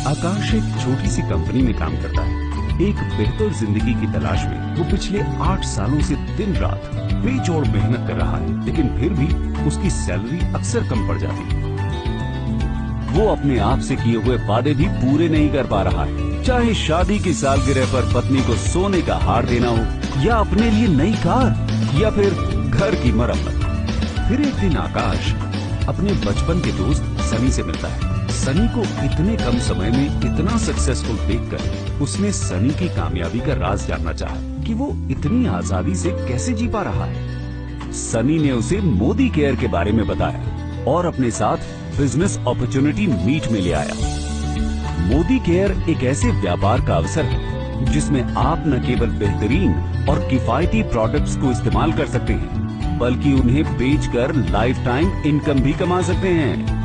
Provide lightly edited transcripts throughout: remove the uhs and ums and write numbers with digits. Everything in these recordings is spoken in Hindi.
आकाश एक छोटी सी कंपनी में काम करता है। एक बेहतर जिंदगी की तलाश में वो पिछले 8 सालों से दिन रात बेजोड़ मेहनत कर रहा है, लेकिन फिर भी उसकी सैलरी अक्सर कम पड़ जाती है। वो अपने आप से किए हुए वादे भी पूरे नहीं कर पा रहा है, चाहे शादी की सालगिरह पर पत्नी को सोने का हार देना हो, या अपने लिए नई कार, या फिर घर की मरम्मत। फिर एक दिन आकाश अपने बचपन के दोस्त सनी से मिलता है। सनी को इतने कम समय में इतना सक्सेसफुल देखकर उसने सनी की कामयाबी का राज जानना चाहा कि वो इतनी आजादी से कैसे जी पा रहा है। सनी ने उसे मोदी केयर के बारे में बताया और अपने साथ बिजनेस अपॉर्चुनिटी मीट में ले आया। मोदी केयर एक ऐसे व्यापार का अवसर है जिसमें आप न केवल बेहतरीन और किफायती प्रोडक्ट्स को इस्तेमाल कर सकते हैं, बल्कि उन्हें बेचकर लाइफ टाइम इनकम भी कमा सकते हैं।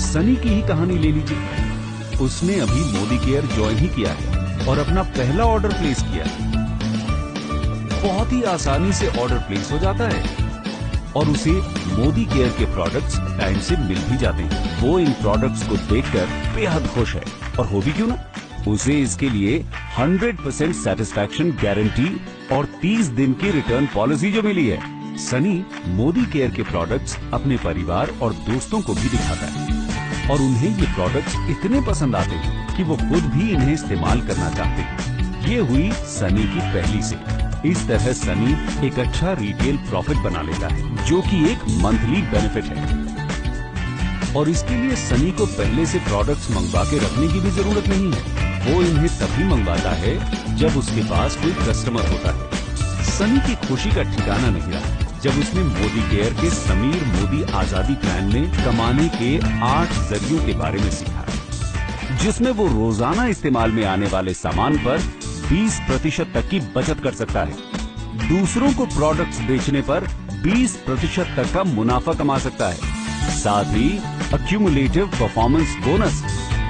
सनी की ही कहानी ले लीजिए। उसने अभी मोदी केयर ज्वाइन ही किया है और अपना पहला ऑर्डर प्लेस किया है। बहुत ही आसानी से ऑर्डर प्लेस हो जाता है और उसे मोदी केयर के प्रोडक्ट्स टाइम से मिल भी जाते हैं। वो इन प्रोडक्ट्स को देखकर बेहद खुश है, और हो भी क्यों ना। उसे इसके लिए 100% सेटिस्फैक्शन गारंटी और 30 दिन की रिटर्न पॉलिसी जो मिली है। सनी मोदी केयर के प्रोडक्ट्स अपने परिवार और दोस्तों को भी दिखाता है और उन्हें ये प्रोडक्ट्स इतने पसंद आते हैं कि वो खुद भी इन्हें इस्तेमाल करना चाहते हैं। ये हुई सनी की पहली सेल। इस तरह सनी एक अच्छा रिटेल प्रॉफिट बना लेता है, जो कि एक मंथली बेनिफिट है। और इसके लिए सनी को पहले से प्रोडक्ट्स मंगवा के रखने की भी जरूरत नहीं है। वो इन्हें तभी मंगवाता है जब उसके पास कोई कस्टमर होता है। सनी की खुशी का ठिकाना नहीं रहा जब उसने मोदी केयर के समीर मोदी आजादी प्लान में कमाने के 8 जरियों के बारे में सीखा, जिसमें वो रोजाना इस्तेमाल में आने वाले सामान पर 20% तक की बचत कर सकता है। दूसरों को प्रोडक्ट्स बेचने पर 20% तक का मुनाफा कमा सकता है। साथ ही accumulative performance bonus,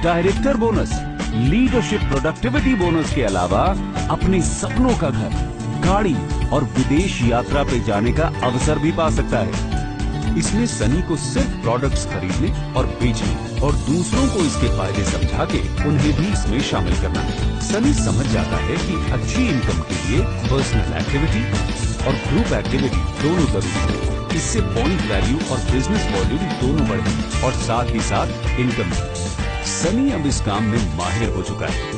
director bonus, leadership productivity bonus के अलावा अपने सपनों का घर, गाड़ी और विदेश यात्रा पे जाने का अवसर भी पा सकता है। इसमें सनी को सिर्फ प्रोडक्ट्स खरीदने और बेचने और दूसरों को इसके फायदे समझा के उन्हें भी इसमें शामिल करना है। सनी समझ जाता है कि अच्छी इनकम के लिए पर्सनल एक्टिविटी और ग्रुप एक्टिविटी दोनों जरूरी है। इससे पॉइंट वैल्यू और बिजनेस वॉल्यूम दोनों बढ़े और साथ ही साथ इनकम। सनी अब इस काम में माहिर हो चुका है।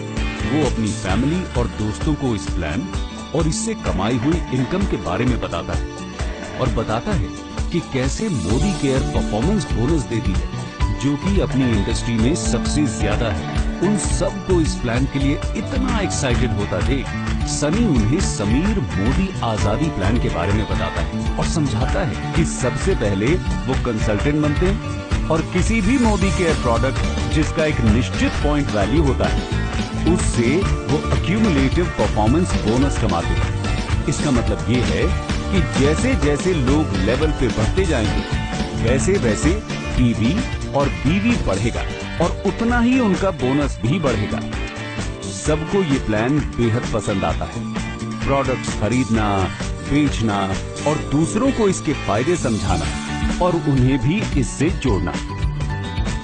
वो अपनी फैमिली और दोस्तों को इस प्लान और इससे कमाई हुई इनकम के बारे में बताता है और बताता है कि कैसे मोदी केयर परफॉर्मेंस बोनस देती है, जो कि अपनी इंडस्ट्री में सबसे ज्यादा है। उन सब को इस प्लान के लिए इतना एक्साइटेड होता देख सनी उन्हें समीर मोदी आजादी प्लान के बारे में बताता है और समझाता है कि सबसे पहले वो कंसल्टेंट बनते हैं और किसी भी मोदी केयर प्रोडक्ट जिसका एक निश्चित पॉइंट वैल्यू होता है, उससे वो अक्यूमुलेटिव परफॉर्मेंस बोनस कमाते हैं। इसका मतलब ये है कि जैसे जैसे लोग लेवल पे बढ़ते जाएंगे, वैसे वैसे पीवी और बीवी बढ़ेगा और उतना ही उनका बोनस भी बढ़ेगा। सबको ये प्लान बेहद पसंद आता है। प्रोडक्ट्स खरीदना, बेचना और दूसरों को इसके फायदे समझाना और उन्हें भी इससे जोड़ना।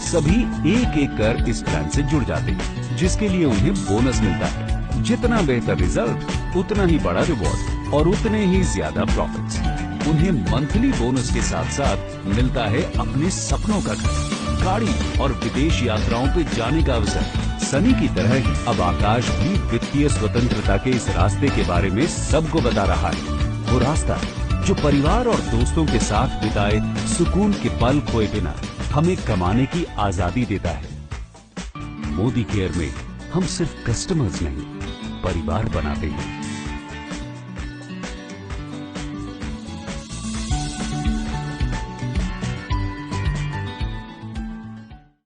सभी एक एक कर इस प्लान से जुड़ जाते हैं, जिसके लिए उन्हें बोनस मिलता है। जितना बेहतर रिजल्ट, उतना ही बड़ा रिवॉर्ड और उतने ही ज्यादा प्रॉफिट्स। उन्हें मंथली बोनस के साथ साथ मिलता है अपने सपनों का घर, गाड़ी और विदेश यात्राओं पे जाने का अवसर। सनी की तरह ही अब आकाश भी वित्तीय स्वतंत्रता के इस रास्ते के बारे में सबको बता रहा है। वो रास्ता जो परिवार और दोस्तों के साथ बिताए सुकून के पल खोए बिना हमें कमाने की आजादी देता है। मोदी केयर में हम सिर्फ कस्टमर्स नहीं, परिवार बनाते हैं।